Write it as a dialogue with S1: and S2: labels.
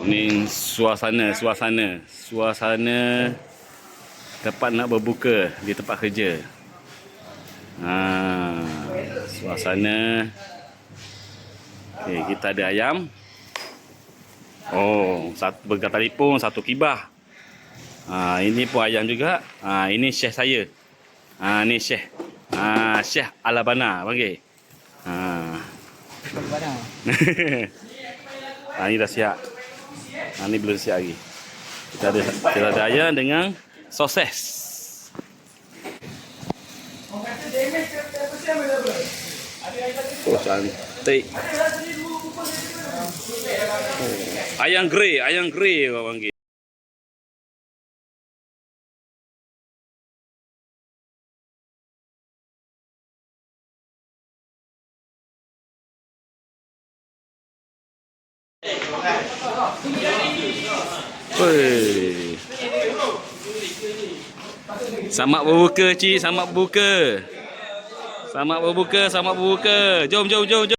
S1: Ini suasana tempat nak berbuka di tempat kerja. Suasana. Okey, kita ada ayam. Satu pegang telefon, satu kibah. Ini pun ayam juga. Ini chef saya. Ni chef. Chef Alabana panggil.
S2: Alabana.
S1: Ini dah siap. Ni belum siap lagi. Kita ada ayam dengan sosis. Cantik. Ayam grey orang panggil. Selamat berbuka, cik. Selamat berbuka. Jom.